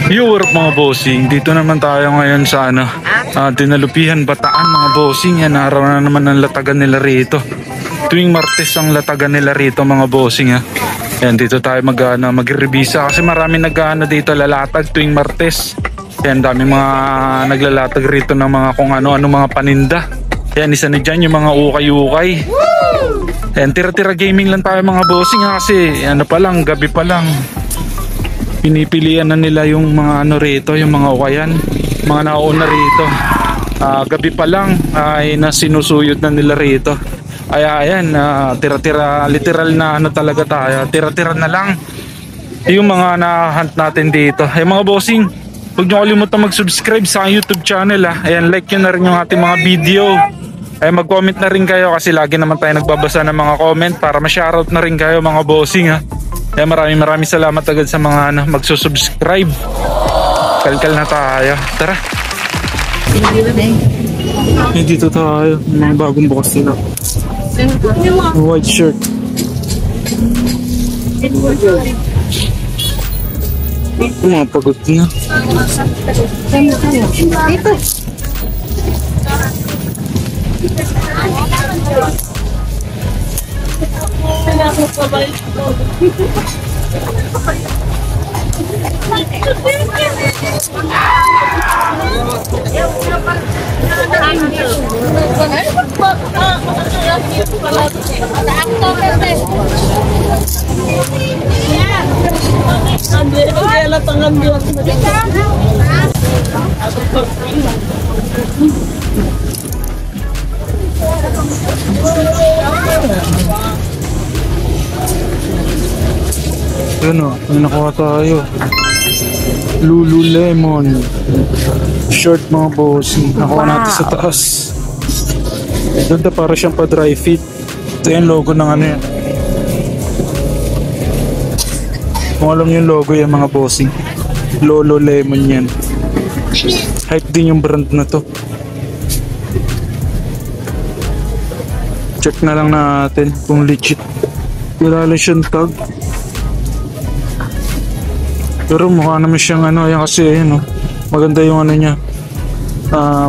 Yo, mga bossing, dito naman tayo ngayon sa Dinalupihan, Bataan mga bossing. Yan, araw na naman ang latagan nila rito. Tuwing Martes ang latagan nila rito mga bossing ha. Yan, dito tayo mag-revisa kasi marami dito lalatag tuwing Martes. Yan, dami mga naglalatag rito ng mga kung ano mga paninda. Yan, isa na dyan yung mga ukay-ukay. Yan, tira-tira gaming lang tayo mga bossing ha, kasi gabi pa lang. Pinipilian na nila yung mga rito, yung mga ukayan, mga nauna rito. Gabi pa lang ay nasinusuyod na nila rito. Ay ayan, tira-tira, literal na talaga tayo. Tira-tira na lang yung mga na-hunt natin dito. Ay mga bossing, huwag nyo kalimutan mag-subscribe sa YouTube channel ha. Ayan, like nyo na rin yung ating mga video. Ay mag-comment na rin kayo kasi lagi naman tayo nagbabasa ng mga comment para ma-shoutout na rin kayo mga bossing ha. Kaya maraming salamat agad sa mga magsusubscribe. Kalkal na tayo. Tara. Dito tayo. Mga bagong bukas nila. White shirt. Mga pagod na. Dito. Ano nakuha tayo? Lululemon short mga boss. Nakuha natin sa taas. Ganda, para siyang pa dry fit. Ito yung logo ng yan. Kung alam yung logo yan mga bossing, Lululemon yan. Hype din yung brand na to. Check na lang natin kung legit. Wala lang siyang tag. Pero mukha naman siyang yan kasi maganda yung niya.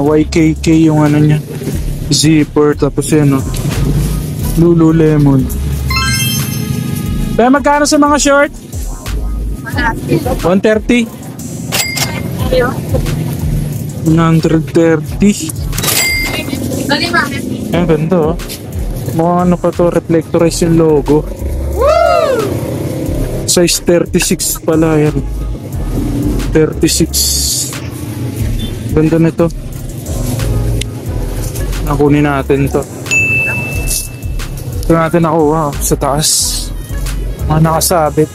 YKK yung niya. Zipper, tapos Lululemon. Kaya magkano sa mga short? 130? 130. Ang ganda Mukhang pa to, reflectorize yung logo. Size 36 pala yan. 36. Ganda nito. Nakunin natin to. Ito natin nakuha sa taas. Mga nakasabit.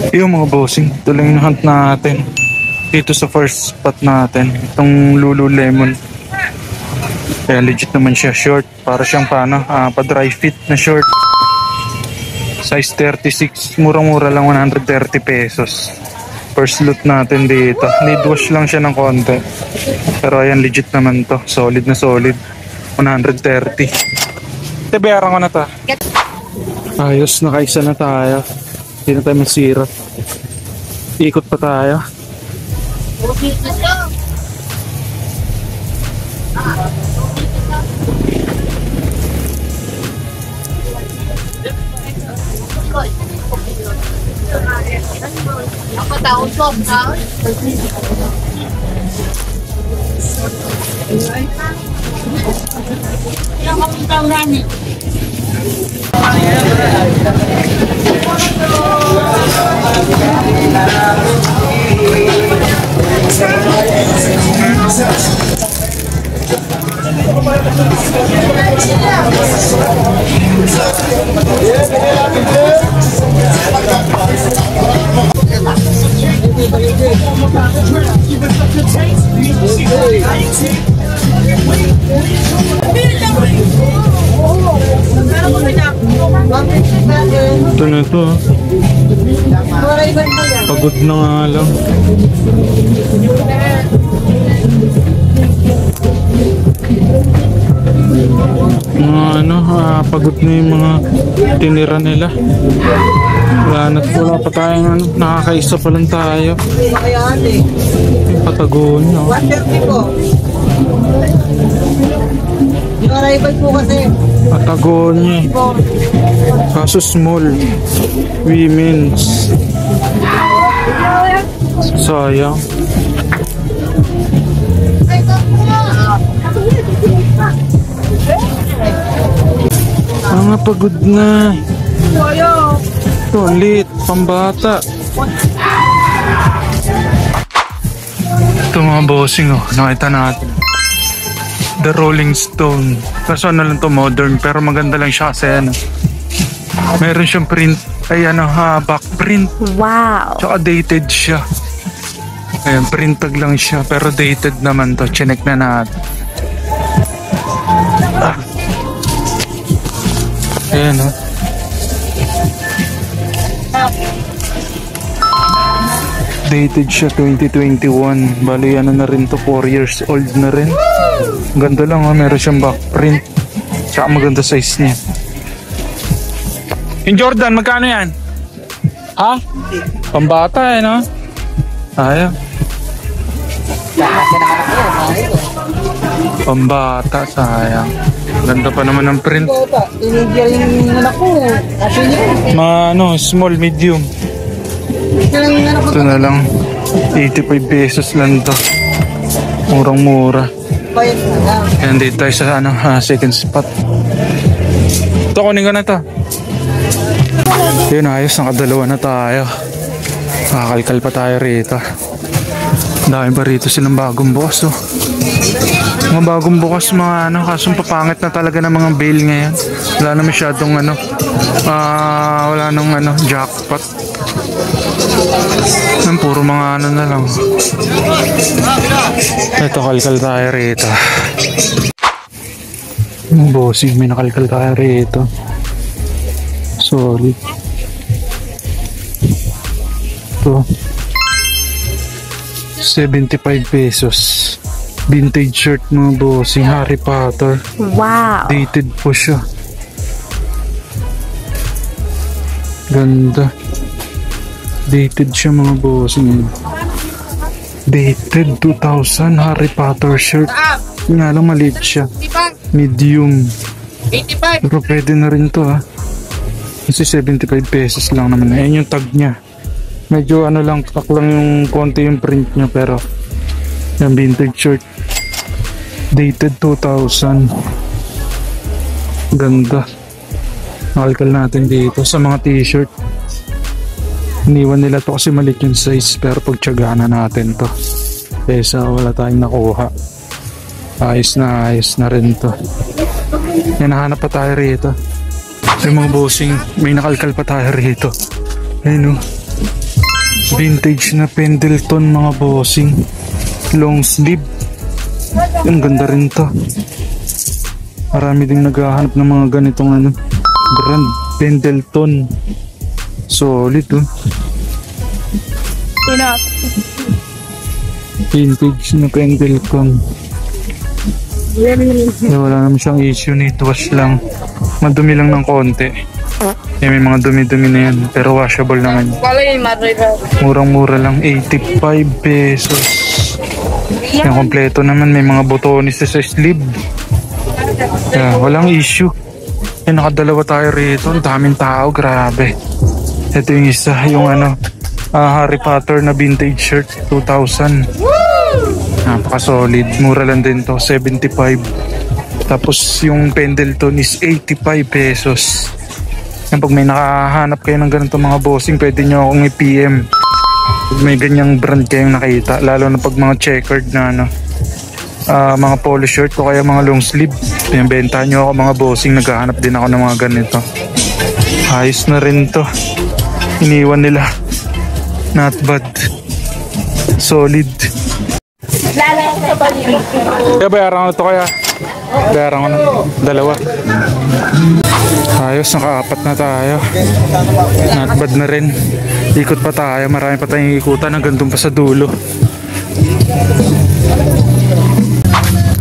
Yung mga bossing, ito lang yung hunt natin dito sa first spot natin, itong Lululemon. Kaya legit naman siya, short, para siyang pa dry fit na short, size 36, murang-mura lang, 130 pesos. First loot natin dito, need wash lang siya ng konti, pero ayan, legit naman to, solid na solid. 130. Bayaran ko na to. Ayos, nakaisa na tayo. Hindi na tayo masira. Ikot pa tayo. Ako taon po, ha? Yang kamu tahu Rani? nito. Pagod na nga lang. Mga ano, pagod na yung mga tinira nila. Wala pa tayong ano, nakakaisa pa lang tayo. Yung Patagonia. 130 po. Yung arrival po kasi. Patagonia. Kaso small. Women's. Sayang. Mga pagod na. Toilet, pambata. Ito mga bossing, oh, nakita natin. The Rolling Stone. Kaso ano lang to, modern, pero maganda lang siya kasi ano. Meron siyang print, ay ano ha, back print. Wow. Tsaka dated siya. Ayan, printag lang siya, pero dated naman to. Chinek na natin. Ayan, oh. Dated siya 2021. Bali ano na rin to, 4 years old na rin. Ganda lang, oh. Meron siyang back print. Tsaka maganda size niya. Yung Jordan, magkano yan? Ha? Pambata no? Ayaw. Pambata, sayang. Ganda pa naman ng print. Tinigyan yung anak ko. Kasi Ano, small, medium. Ito na lang. 85 pesos lang to. Murang-mura. Ayan, dito tayo sa ano, second spot. Ito, kunin ko na to. Yun, ayos. Nakadalawa na tayo. Kakalkal pa tayo rito. Dami pa rito silang bagong bukas, oh. Mga bagong bukas, mga ano, kasong papangit na talaga ng mga bail ngayon. Wala na masyadong ano, wala nung ano, jackpot. Puro mga ano na lang. Ito, kalkal tayo rito. Bossing, may nakalkal tayo rito. Solid. Ito. 75 pesos. Vintage shirt mga bossing, Harry Potter. Wow. Dated po siya. Ganda. Dated siya mga bossing. Dated 2000 Harry Potter shirt. Nga lang maliit siya. Medium. 85. Pero pwede na rin to, ha. Kasi 75 pesos lang naman. Ayan yung tag niya. Medyo ano lang, tak lang yung konti yung print niya, pero yung vintage shirt. Dated 2000. Ganda. Nakalkal natin dito sa mga t-shirt. Iniwan nila to kasi maliit yung size, pero pagtsagaan na natin to. Kesa wala tayong nakuha. Ayos na rin to. Yan, nahanap pa tayo rito. Yung mga bossing, may nakalkal pa tayo rito. Ayun, oh. Vintage na Pendleton mga bossing. Long sleeve. Ang ganda rin to. Marami ding naghahanap ng mga ganitong ano, brand. Pendleton. Solid, oh. Vintage na Pendleton. Wala naman siyang issue, need wash lang. Madumi lang ng konti. May mga dumi-dumi na yan, pero washable naman. Murang-mura lang, 85 pesos. Yung kompleto naman, may mga botones sa sleeve. Walang issue. Nakadalawa tayo rito, ang daming tao, grabe. Ito yung isa, yung ano, Harry Potter na vintage shirt, 2000. Napaka-solid, mura lang din to, 75. Tapos yung Pendleton is 85 pesos. Yan, pag may nakahanap kayo ng ganito mga bossing, pwede nyo akong i-PM. Pag may ganyang brand kayong nakita, lalo na pag mga checkered na ano, mga polo shirt o kaya mga long sleeve, benta nyo ako mga bossing, naghahanap din ako ng mga ganito. Ayos na rin to. Iniwan nila. Not bad. Solid. Kaya bayaran ko na to kaya. Bayaran ko na. Dalawa. Ayos, nakaapat na tayo. Not bad na rin. Ikot pa tayo, marami pa tayong ikutan hanggang dun pa sa dulo.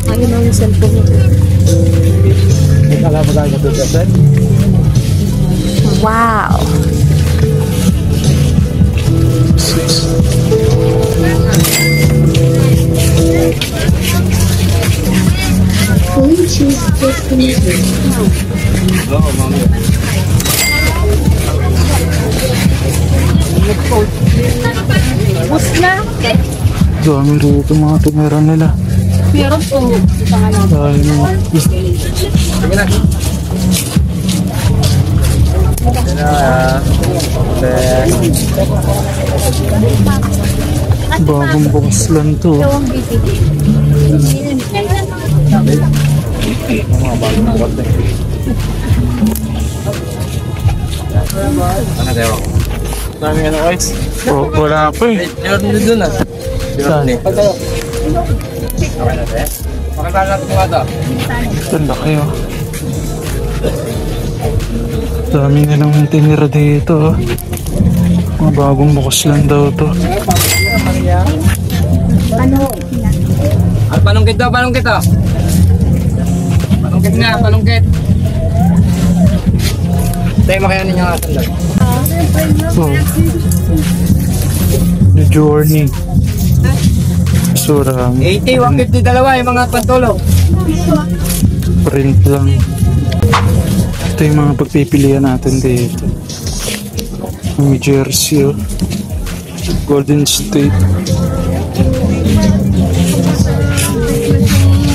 Ayun ang cellphone nito. Wow! Please choose destination. Bus na! Dami rito mga tumira nila. Meron po. Dahil mga bagong bukas lang to. Wala pa eh. Saan? Ganda kayo. Dami nilang tinira dito. Mga bagong bukas lang daw to. Panungkit daw, panungkit daw. Panungkit na, panungkit. Tayo makayanin niya nga sandal. Oh. The journey. Surang. 80, 150 dalawa yung mga pantulong. Print lang. Ito yung mga pagpipilian natin dito. New Jersey, oh. Golden State.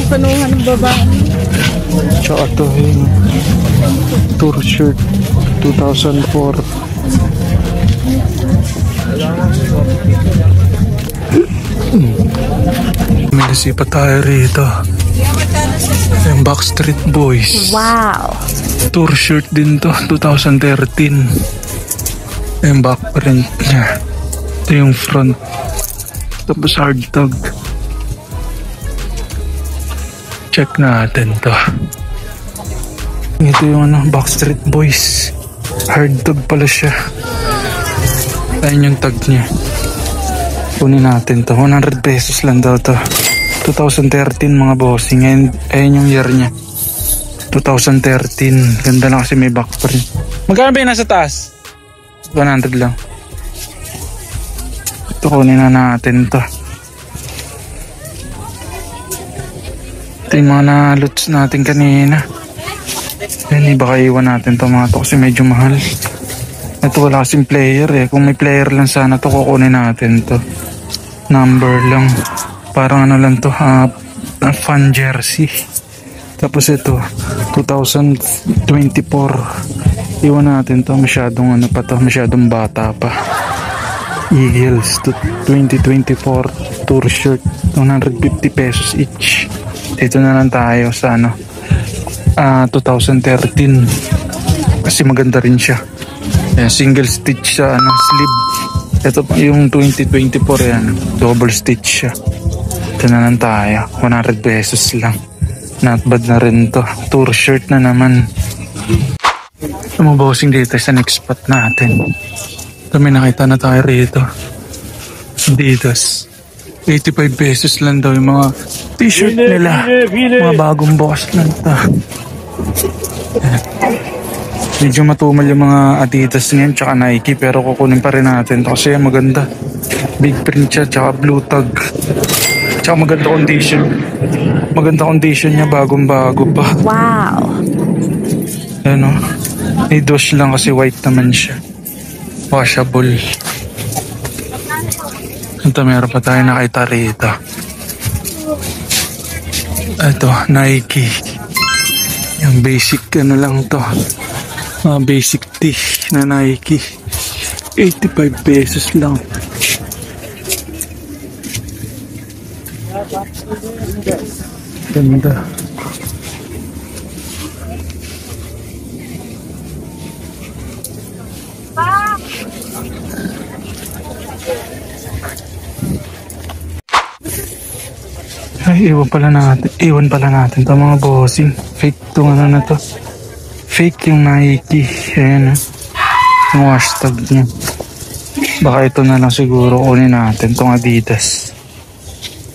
Panuhan ng babae. Tsaka ito yung tour shirt 2004. May nasipa tayo rito. Yung Backstreet Boys. Wow! Tour shirt din to, 2013. Yung back print niya. Ito yung front. Tapos hardtag. Check natin to. Ito yung Backstreet Boys. Hardtag pala siya. Ayun yung tag niya. Kunin natin to. 100 pesos lang daw to. 2013 mga bossing. Ayun yung year niya. 2013. Ganda lang kasi may back print. Magkano ba yung nasa taas? 100 lang. Ito kunin na natin to. Ito yung mga na-lots natin kanina. Yan, baka iwan natin to mga to kasi medyo mahal. Ito wala kasing player eh. Kung may player lang sana to, kukunin natin to. Number lang. Parang ano lang to, fan jersey. Tapos ito, 2024. Iwan natin to, masyadong ano pa to, masyadong bata pa. Eagles, 2024 tour shirt, 150 pesos each. Dito na lang tayo sa 2013. Kasi maganda rin siya. Ayan, single stitch sa sleeve. Ito pa yung 2024 yan, double stitch siya. Ito na lang tayo, 100 pesos lang. Not bad na rin to. Tour shirt na naman. Bossing dito sa next spot natin. Ito may nakita na tayo rito. Adidas. 85 pesos lang daw yung mga t-shirt nila. Mga bagong boss lang to. Medyo matumal yung mga Adidas niyan tsaka Nike, pero kukunin pa rin natin to kasi maganda. Big print siya tsaka blue tag. Tsaka maganda condition. Maganda condition niya, bagong bago pa. Wow! Ano? May wash lang kasi white naman siya. Washable. Ito meron pa tayo nakita rito. Ito, Nike. Yung basic ano lang to. Basic tee na Nike. 85 pesos lang. Ganda. Ay, iwan pala natin. Iwan pala natin ito mga bossing. Fake itong ano na to. Fake yung Nike. Ayan, yung hashtag niya. Baka ito na lang siguro kunin natin, tong Adidas.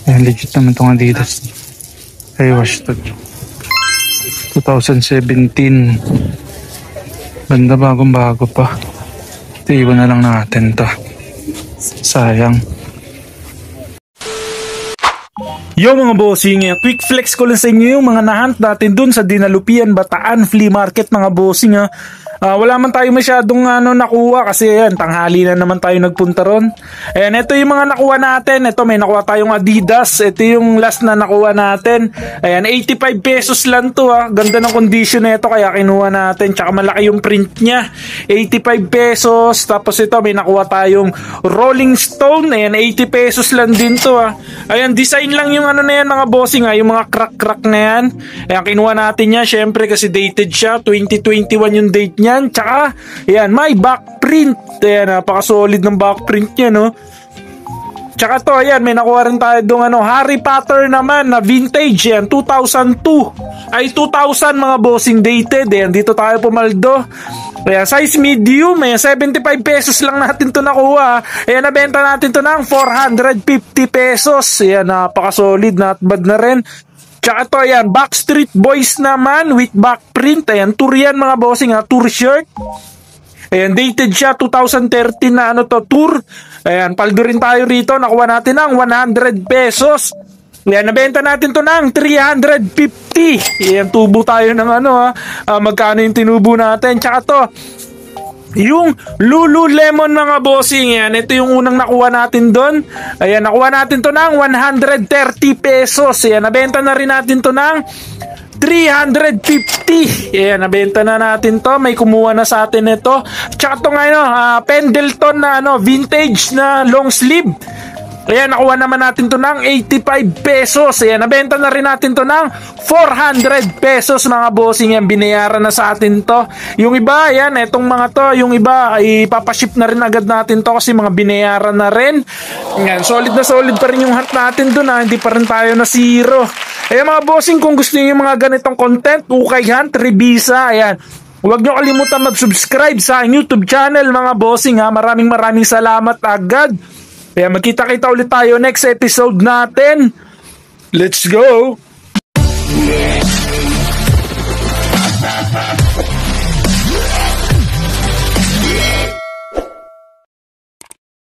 Ayan, legit naman tong Adidas. Ay, hashtag 2017. Banda bagong bago pa. Ito, iwan na lang natin to. Sayang. Yo mga bossing, quick flex ko lang sa inyo yung mga nahunt natin dun sa Dinalupian Bataan Flea Market mga bossing ha. Wala man tayo masyadong nakuha kasi yan, tanghali na naman tayo nagpunta ron. Ayan, ito yung mga nakuha natin. Ito, may nakuha tayong Adidas. Ito yung last na nakuha natin. Ayan, 85 pesos lang to ha. Ganda ng condition na ito kaya kinuha natin. Tsaka malaki yung print niya. 85 pesos. Tapos ito, may nakuha tayong Rolling Stone. Ayan, 80 pesos lang din to ha. Ayan, design lang yung na yan mga bossing ha. Yung mga crack na yan. Ayan, kinuha natin yan. Syempre kasi dated siya. 2021 yung date niya. Tsaka, ayan, may back print. Ayan, napaka-solid ng back print niya, no? Tsaka to, ayan, may nakuha rin tayo doon, Harry Potter naman na vintage, yan, 2002. Ay, 2000 mga bossing dated. Ayan, dito tayo pumaldo. Ayan, size medium, ayan, 75 pesos lang natin to nakuha. Ayan, nabenta natin to ng 450 pesos. Ayan, napaka-solid, not bad na rin. Tsaka to, ayan, Backstreet Boys naman with back print. Ayan, tour yan mga bossing ha, tour shirt. Ayan, dated siya, 2013 na tour. Ayan, paldo rin tayo rito. Nakuha natin ng 100 pesos. Ayan, nabenta natin to ng 350. Ayan, tubo tayo ng magkano yung tinubo natin. Tsaka to, yung Lululemon mga bossing, yan. Ito yung unang nakuha natin doon. Ayan, nakuha natin to ng 130 pesos. Ayan, nabenta na rin natin to ng 350. Ayan, nabenta na natin to. May kumuha na sa atin ito. Tsaka to nga, Pendleton na vintage na long sleeve. Ayan, nakuha naman natin to ng 85 pesos. Ayan, nabenta na rin natin to ng 400 pesos mga bossing. Yan, binayaran na sa atin to. Yung iba, ayan, etong mga to, yung iba, ipapaship na rin agad natin to kasi mga binayaran na rin. Ayan, solid na solid pa rin yung hunt natin dun ha. Hindi pa rin tayo na zero. Ayan mga bossing, kung gusto niyo yung mga ganitong content, Ukay Hunt, Revisa, ayan. Huwag nyo kalimutan mag-subscribe sa YouTube channel mga bossing ha. Maraming salamat agad. Kaya magkita-kita ulit tayo next episode natin. Let's go!